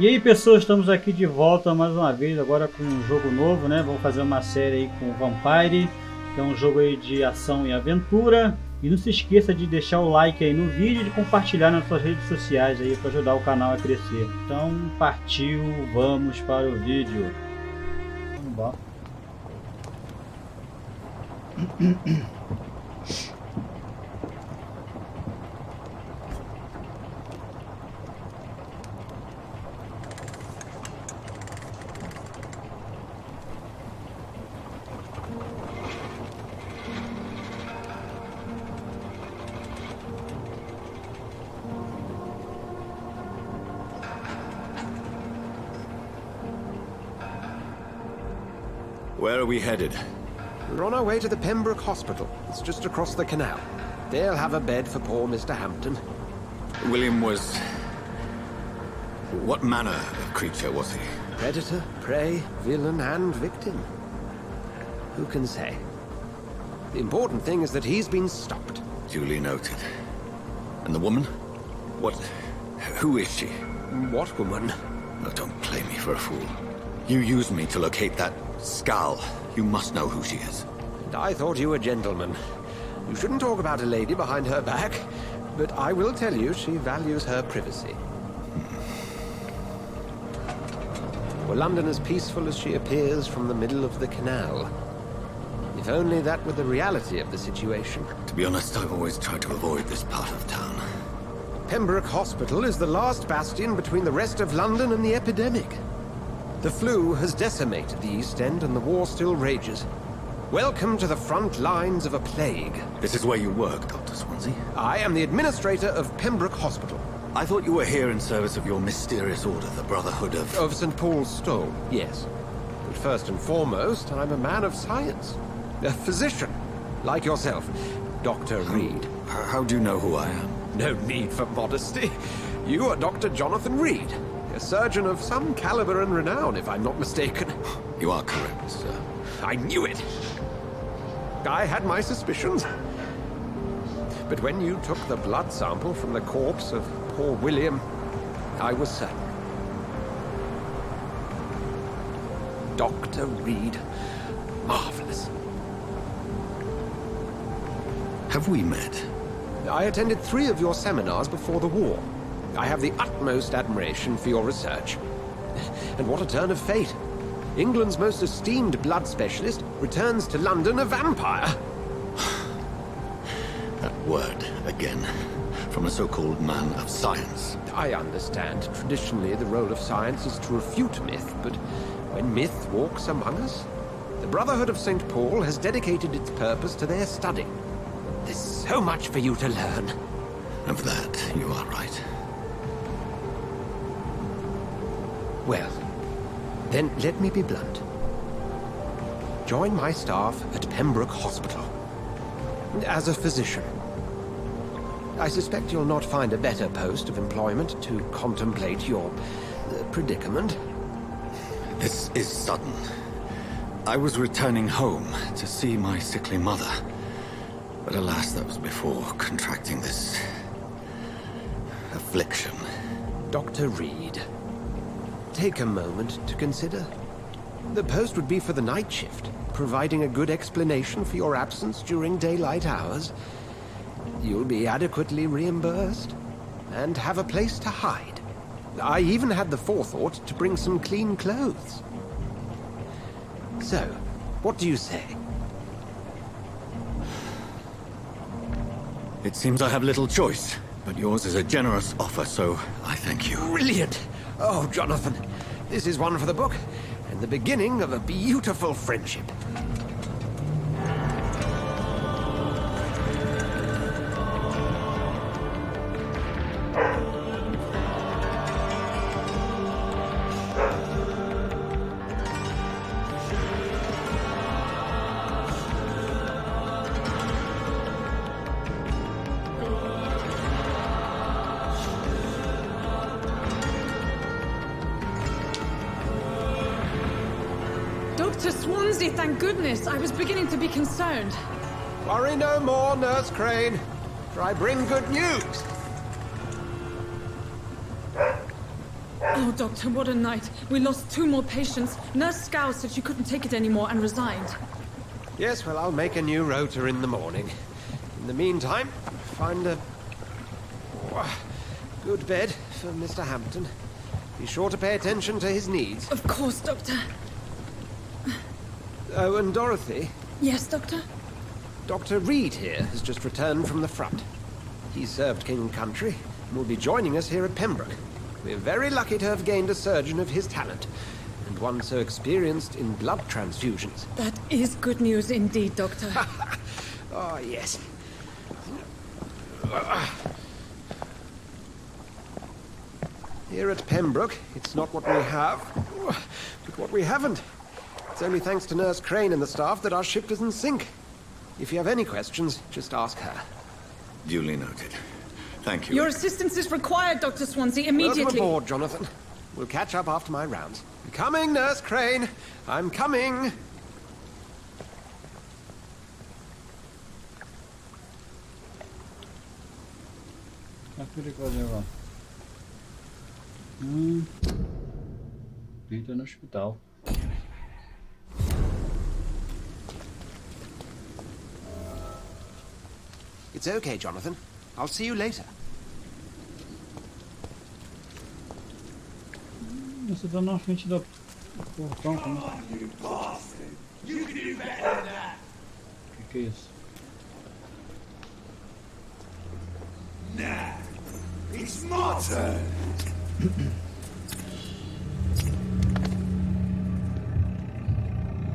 E aí pessoas, estamos aqui de volta mais uma vez, agora com um jogo novo, né? Vamos fazer uma série aí com o Vampyr, que é um jogo aí de ação e aventura. E não se esqueça de deixar o like aí no vídeo e de compartilhar nas suas redes sociais aí para ajudar o canal a crescer. Então partiu, vamos para o vídeo. Vamos lá. Where are we headed? We're on our way to the Pembroke Hospital. It's just across the canal. They'll have a bed for poor Mr. Hampton. William was... What manner of creature was he? Predator, prey, villain, and victim. Who can say? The important thing is that he's been stopped. Duly noted. And the woman? What... Who is she? What woman? Oh, don't play me for a fool. You used me to locate that skull. You must know who she is. And I thought you a gentleman. You shouldn't talk about a lady behind her back, but I will tell you she values her privacy. Were London as peaceful as she appears from the middle of the canal? If only that were the reality of the situation. To be honest, I've always tried to avoid this part of town. Pembroke Hospital is the last bastion between the rest of London and the epidemic. The flu has decimated the East End and the war still rages. Welcome to the front lines of a plague. This is where you work, Dr. Swansea? I am the administrator of Pembroke Hospital. I thought you were here in service of your mysterious order, the Brotherhood of... Of St. Paul's Stole, yes. But first and foremost, I'm a man of science. A physician, like yourself, Dr. Reed. How do you know who I am? No need for modesty. You are Dr. Jonathan Reed. A surgeon of some caliber and renown, if I'm not mistaken. You are correct, sir. I knew it! I had my suspicions. But when you took the blood sample from the corpse of poor William, I was certain. Dr. Reed. Marvelous. Have we met? I attended 3 of your seminars before the war. I have the utmost admiration for your research. And what a turn of fate. England's most esteemed blood specialist returns to London a vampire. That word, again. From a so-called man of science. I understand. Traditionally, the role of science is to refute myth, but when myth walks among us, the Brotherhood of St. Paul has dedicated its purpose to their study. There's so much for you to learn. Of that, you are right. Well, then let me be blunt. Join my staff at Pembroke Hospital. As a physician. I suspect you'll not find a better post of employment to contemplate your predicament. This is sudden. I was returning home to see my sickly mother. But alas, that was before contracting this... affliction. Dr. Reed. Take a moment to consider. The post would be for the night shift, providing a good explanation for your absence during daylight hours. You'll be adequately reimbursed, and have a place to hide. I even had the forethought to bring some clean clothes. So, what do you say? It seems I have little choice, but yours is a generous offer, so I thank you. Brilliant! Oh, Jonathan, this is one for the book, and the beginning of a beautiful friendship. Dr. Swansea, thank goodness. I was beginning to be concerned. Worry no more, Nurse Crane, for I bring good news. Oh, Doctor, what a night. We lost 2 more patients. Nurse Scow said she couldn't take it anymore and resigned. Yes, well, I'll make a new rota in the morning. In the meantime, find a good bed for Mr. Hampton. Be sure to pay attention to his needs. Of course, Doctor. Oh, and Dorothy? Yes, Doctor? Dr. Reed here has just returned from the front. He served King and Country and will be joining us here at Pembroke. We're very lucky to have gained a surgeon of his talent, and one so experienced in blood transfusions. That is good news indeed, Doctor. Oh, yes. Here at Pembroke, it's not what we have, but what we haven't. It's only thanks to Nurse Crane and the staff that our ship doesn't sink. If you have any questions, just ask her. Duly noted. Thank you. Your assistance is required, Dr. Swansea, immediately. Welcome aboard, Jonathan. We'll catch up after my rounds. I'm coming, Nurse Crane. I'm coming. Entra no hospital. It's okay, Jonathan. I'll see you later. Você tá na frente do portão, como é? Que é isso? Nah, it's my turn.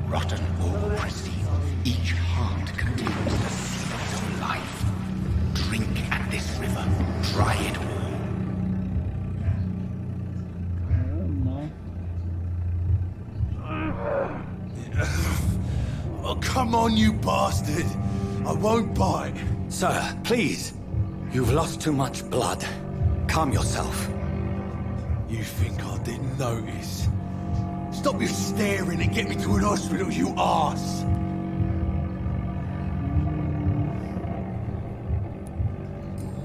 Rotten or pristine, each heart contains the secret of life. Drink at this river, try it all. Oh, come on, you bastard. I won't bite. Sir, please. You've lost too much blood. Calm yourself. You think I didn't notice? Stop your staring and get me to an hospital, you arse!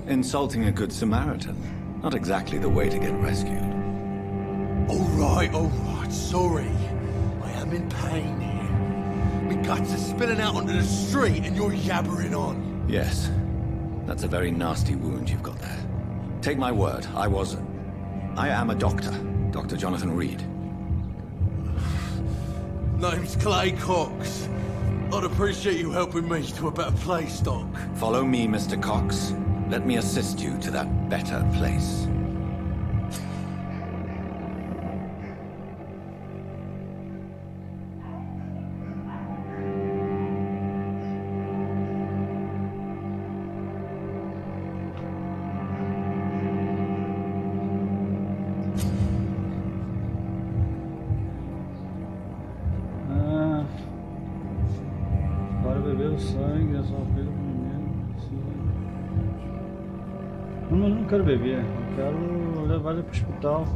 Insulting a good Samaritan. Not exactly the way to get rescued. All right, sorry. I am in pain here. My guts are spilling out onto the street and you're yabbering on. Yes. That's a very nasty wound you've got there. Take my word, I am a doctor. Dr. Jonathan Reed. Name's Clay Cox. I'd appreciate you helping me to a better place, Doc. Follow me, Mr. Cox. Let me assist you to that better place. Sangue, resolver primeiro. Não, mas eu não quero beber, eu quero levar ele pro hospital.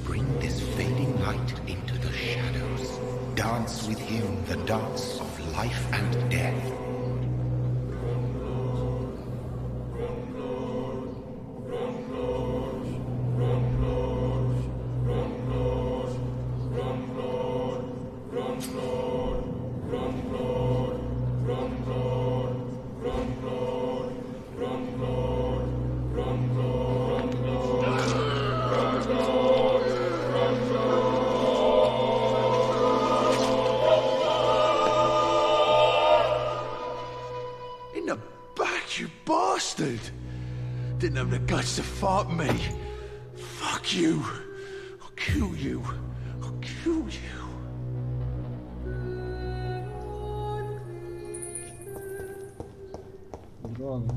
Bring this fading light into the shadows. Dance with him the dance of life and death. Didn't have the guts to fight me. Fuck you. I'll kill you. I'll kill you. Droga.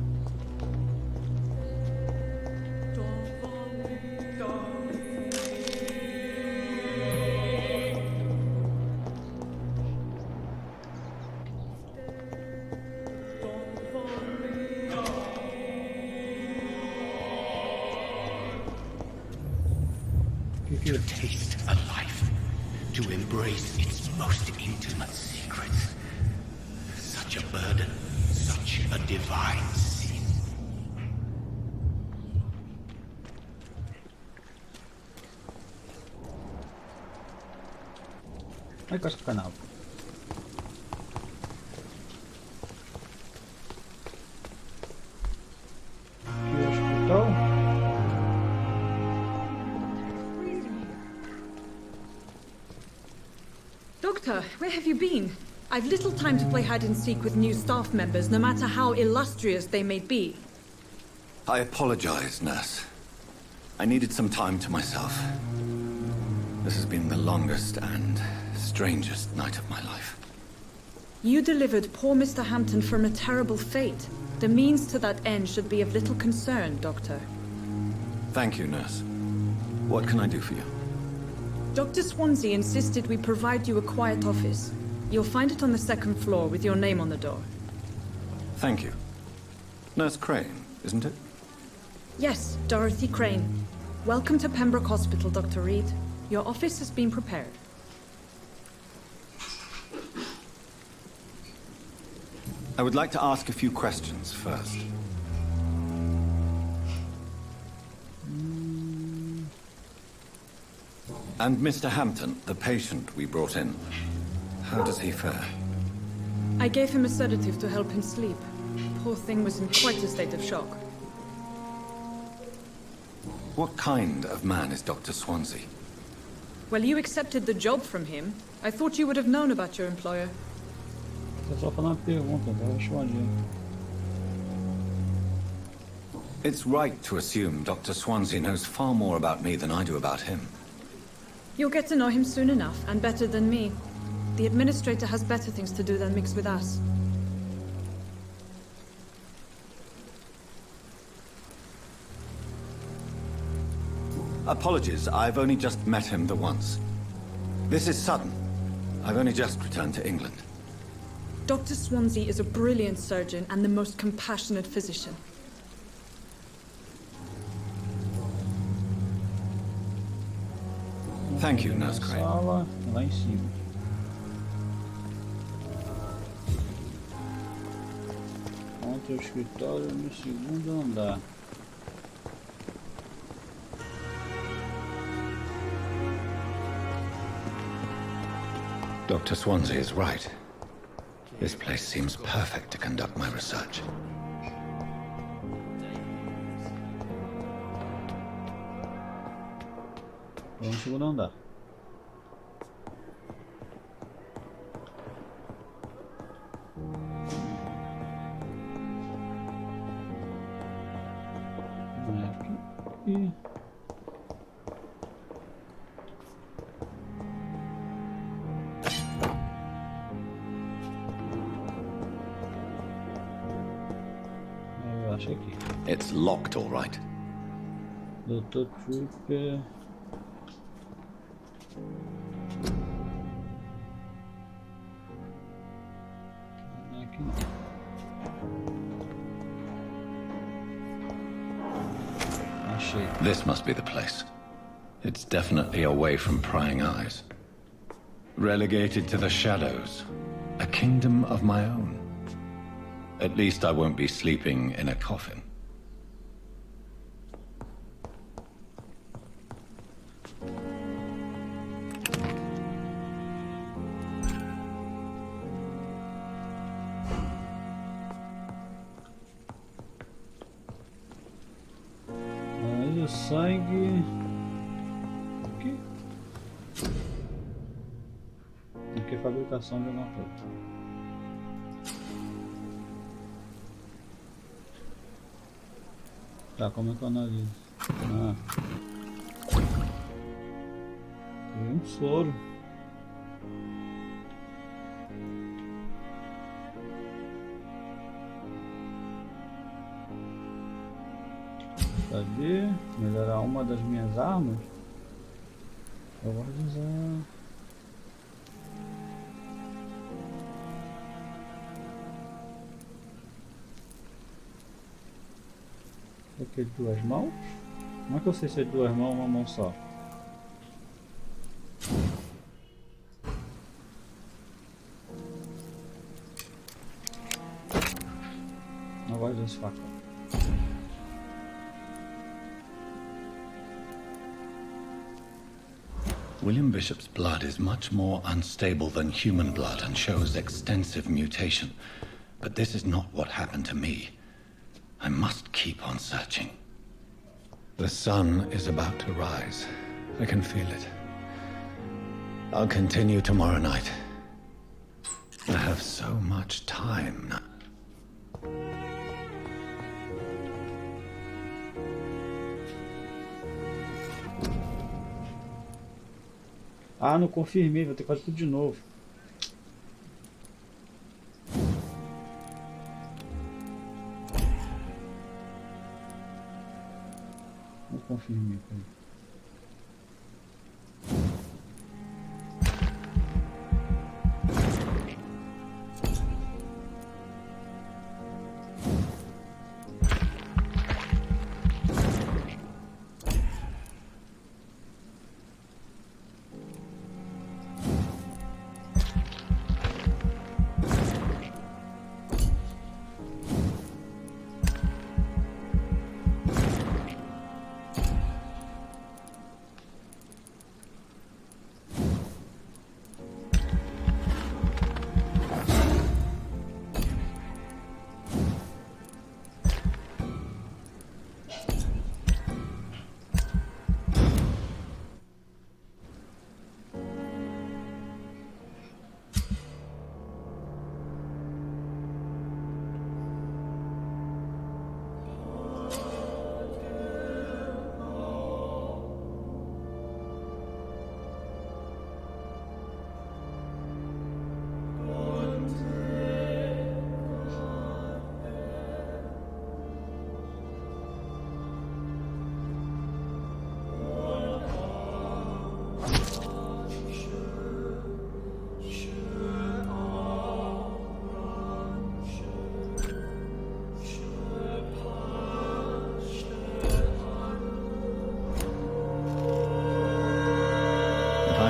To taste a life, to embrace its most intimate secrets. Such a burden, such a divine sin. Vai com esse canal. Aqui é o hospital. Doctor, where have you been? I've little time to play hide and seek with new staff members, no matter how illustrious they may be. I apologize, nurse. I needed some time to myself. This has been the longest and strangest night of my life. You delivered poor Mr. Hampton from a terrible fate. The means to that end should be of little concern, Doctor. Thank you, nurse. What can I do for you? Dr. Swansea insisted we provide you a quiet office. You'll find it on the second floor with your name on the door. Thank you. Nurse Crane, isn't it? Yes, Dorothy Crane. Welcome to Pembroke Hospital, Dr. Reed. Your office has been prepared. I would like to ask a few questions first. And Mr. Hampton, the patient we brought in, how does he fare? I gave him a sedative to help him sleep. Poor thing was in quite a state of shock. What kind of man is Dr. Swansea? Well, you accepted the job from him. I thought you would have known about your employer. Tô só falando uma pergunta, vou responder. It's right to assume Dr. Swansea knows far more about me than I do about him. You'll get to know him soon enough, and better than me. The administrator has better things to do than mix with us. Apologies, I've only just met him the once. This is sudden. I've only just returned to England. Dr. Swansea is a brilliant surgeon and the most compassionate physician. Thank you, Nurse Crane. Sala, lá em cima. Ontem o escritório no segundo andar. Dr. Swansea is right. This place seems perfect to conduct my research. Vamos no segundo andar. Aqui. Eu acho aqui. It's locked, all right. Dr. Trooper. Aqui não. Achei. This must be the place. It's definitely away from prying eyes. Relegated to the shadows. A kingdom of my own. At least I won't be sleeping in a coffin. Mas o sangue... Aqui. Aqui é fabricação de alguma coisa. Tá, como é que eu analiso? Ah. Tem um soro. Cadê? Melhorar uma das minhas armas? Eu vou usar... Aqui duas mãos? Como é que eu sei se é duas mãos ou uma mão só? Não gosto desse facão. William Bishop's blood is much more unstable than human blood and shows extensive mutation. But this is not what happened to me. I must keep on searching. The sun is about to rise. I can feel it. I'll continue tomorrow night. I have so much time now. Ah, não confirmei, vou ter que fazer tudo de novo. Não confirmei.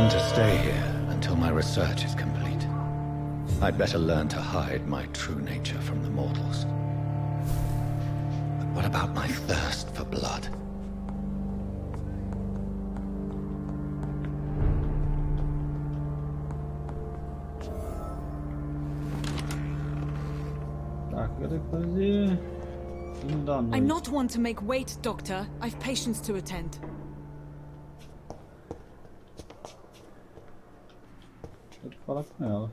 To stay here until my research is complete. I'd better learn to hide my true nature from the mortals. But what about my thirst for blood? Tá, o que eu tenho que fazer? Não dá noite. I'm not one to make wait, Doctor. I've patients to attend. Falar com ela.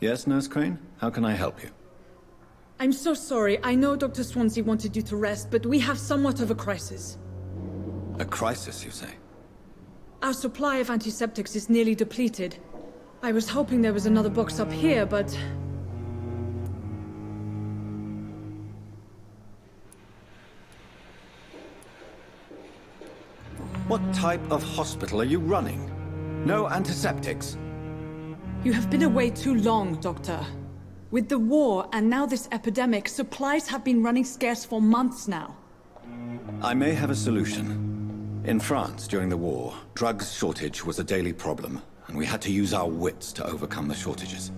Yes, Nurse Crane? How can I help you? I'm so sorry. I know Dr. Swansea wanted you to rest, but we have somewhat of a crisis. A crisis, you say? Our supply of antiseptics is nearly depleted. I was hoping there was another box up here, but... What type of hospital are you running? No antiseptics? You have been away too long, Doctor. With the war and now this epidemic, supplies have been running scarce for months now. I may have a solution. In France, during the war, drugs shortage was a daily problem, and we had to use our wits to overcome the shortages.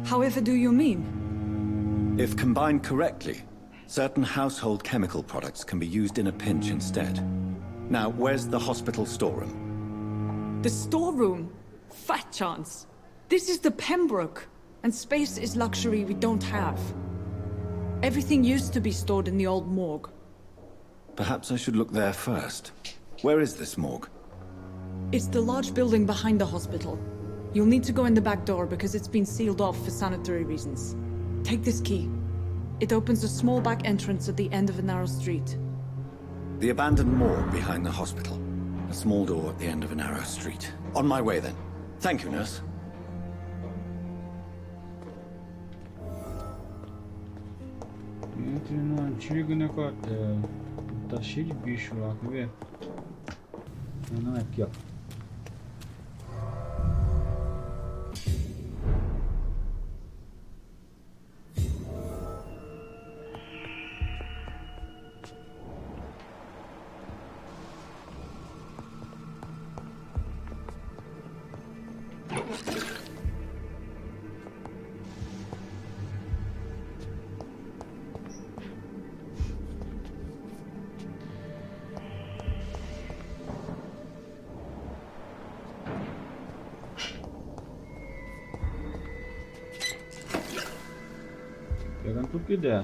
However do you mean? If combined correctly, certain household chemical products can be used in a pinch instead. Now, where's the hospital storeroom? The storeroom? Fat chance. This is the Pembroke, and space is luxury we don't have. Everything used to be stored in the old morgue. Perhaps I should look there first. Where is this morgue? It's the large building behind the hospital. You'll need to go in the back door because it's been sealed off for sanitary reasons. Take this key. It opens a small back entrance at the end of a narrow street. The abandoned morgue behind the hospital. A small door at the end of a narrow street. On my way then. Thank you, nurse. Entre no antigo necrotério. Tá cheio de bicho lá, quer ver? Não, é aqui, ó. tudo que der.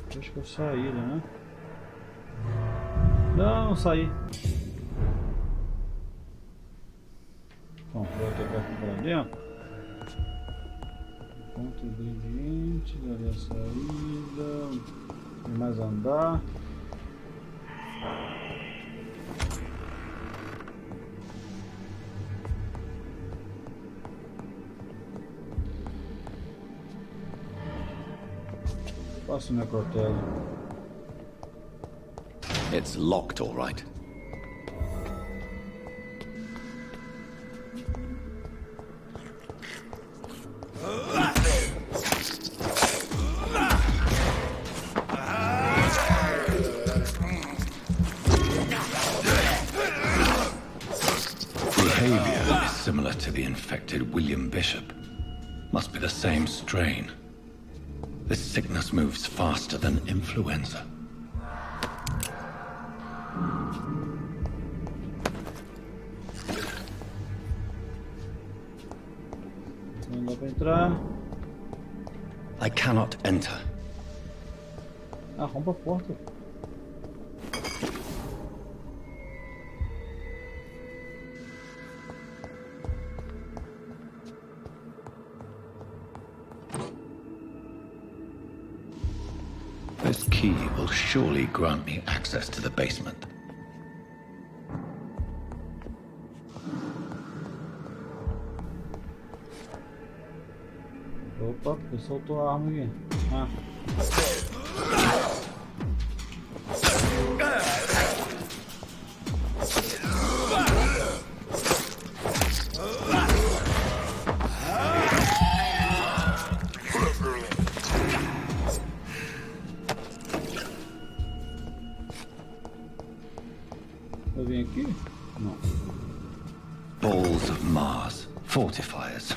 Acho que eu saí, né? Não saí. Bom, vou aqui para dentro. Ponto ingrediente, ali a saída. Tem mais andar. Passo o necrotério. It's locked, all right. Behavior is similar to the infected William Bishop. Must be the same strain. This sickness moves faster than influenza. Não dá pra entrar. I cannot enter. Arromba a porta. This key will surely grant me access to the basement. Opa, eu soltou a arma aqui. Ah. Eu vim aqui? Não. Balls of Mars, fortifiers.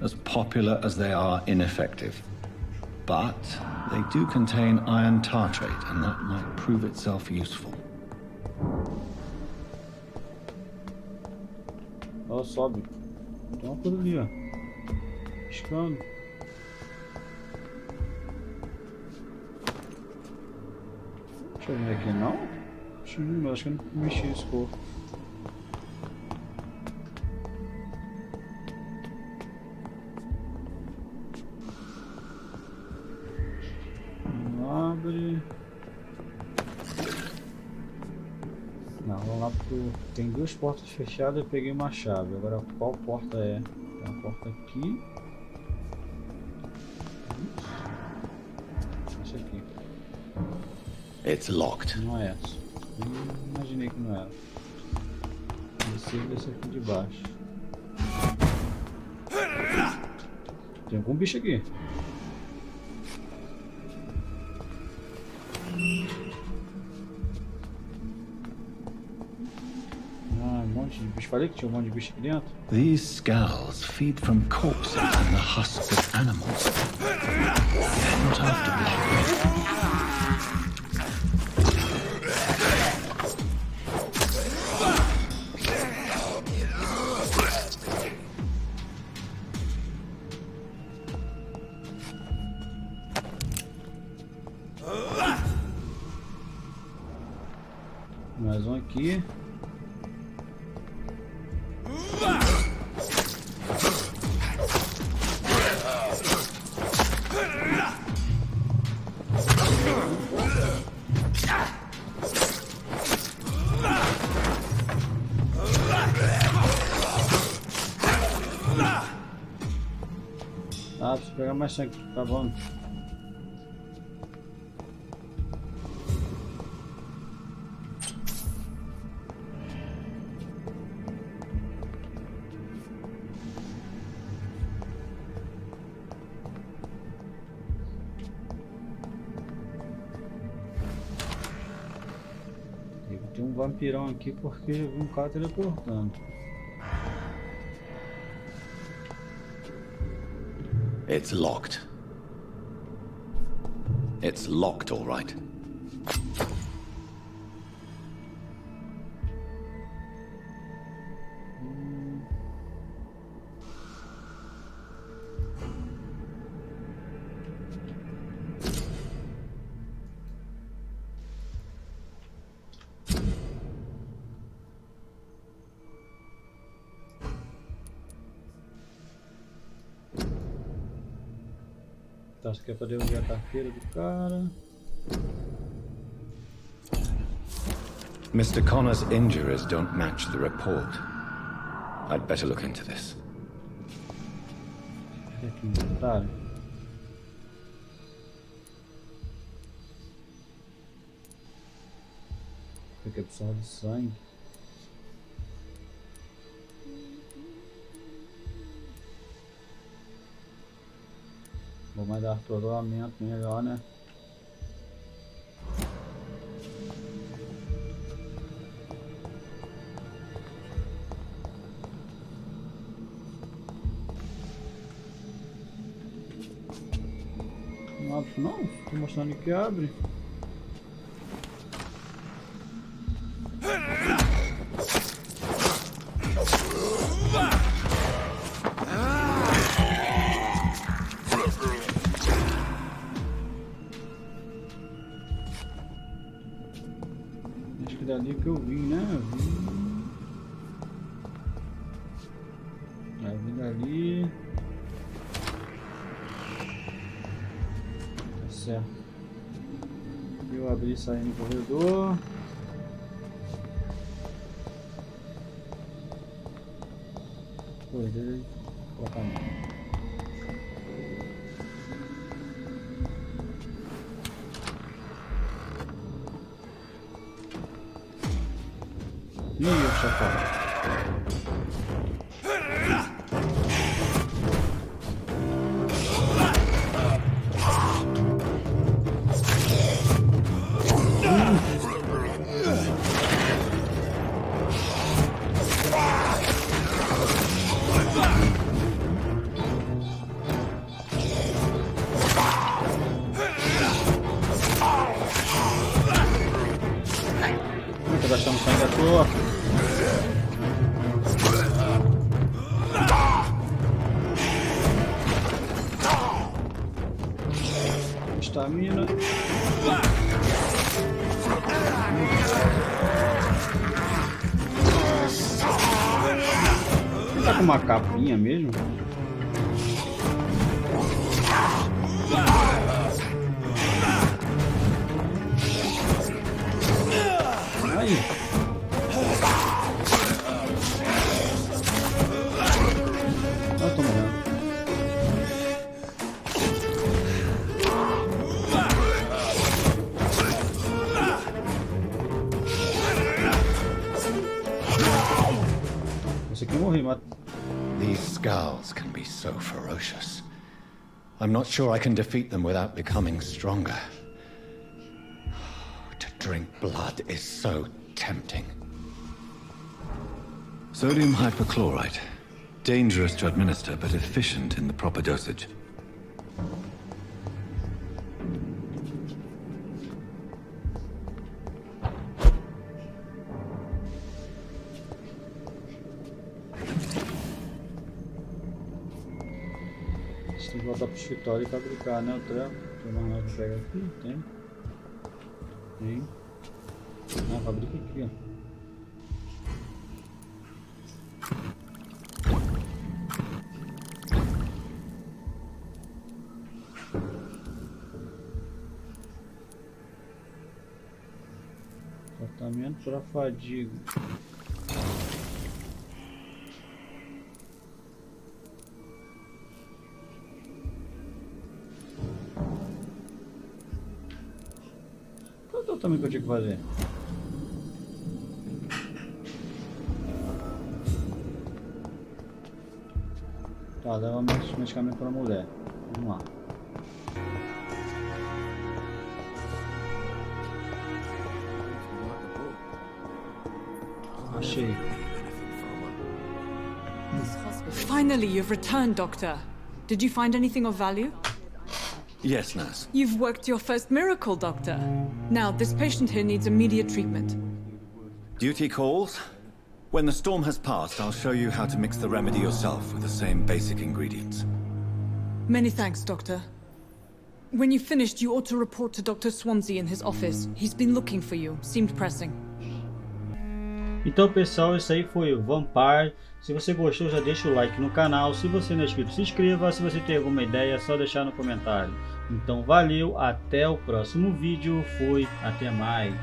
As popular as they are ineffective. But they do contain iron tartrate, and that might prove itself useful. Ó, sobe. Tem uma coisa ali, ó. Piscando. Deixa eu ver aqui, não? Acho que eu não mexi esse corpo. Não abre. Não, vamos lá pro... Tem duas portas fechadas, eu peguei uma chave. Agora qual porta é? Tem uma porta aqui. Essa aqui. It's locked. Não é essa. Imaginei que não era. Descer desse aqui de baixo. Tem algum bicho aqui. Um monte de bicho. Falei que tinha um monte de bicho aqui dentro. These skulls feed from corpses and the husks of animals. They're not after blood. Mais um aqui. Ah, preciso pegar mais sangue, tá bom. Tem um vampirão aqui porque eu vi um cara teleportando. It's locked. It's locked, all right. Então, isso aqui é para devolver a carteira do cara. Mr. Connor's injuries don't match the report. I'd better look into this. Aqui, inventário. Isso aqui é absorve sangue. Vou mais dar atoramento melhor, né? Não abre, não? Estou mostrando que abre. Acho que dali que eu vim, né? Eu vim dali. Tá certo. Eu abri e saí no corredor. Corredor. Colocar não. Ih, o chapéu. Tô gastando sangue à toa. Estamina. Tá com uma capinha mesmo? Aí. Eu tô morrendo. Esse aqui eu morri, mas... These skulls can be so ferocious. I'm not sure I can defeat them without becoming stronger. To drink blood is so tempting. Sodium hypochlorite. Dangerous to administer, but efficient in the proper dosage. Tem que voltar pro escritório e fabricar, né? O treco. Tem mais nada que pega aqui? Tem. Tem. Ah, fabrica aqui, ó. Tratamento para fadiga. Qual é o tratamento que eu tinha que fazer? Tá, leva medicamento para mulher. Vamos lá. Achei. Finally, you've returned, Doctor. Did you find anything of value? Yes, nurse. You've worked your first miracle, Doctor. Now, this patient here needs immediate treatment. Duty calls. When the storm has passed, I'll show you how to mix the remedy yourself with the same basic ingredients. Many thanks, Doctor. When you've finished, you ought to report to Dr. Swansea in his office. He's been looking for you. Seemed pressing. Então, pessoal, isso aí foi o Vampyr. Se você gostou, já deixa o like no canal. Se você não é inscrito, se inscreva. Se você tem alguma ideia, é só deixar no comentário. Então, valeu, até o próximo vídeo. Fui, até mais.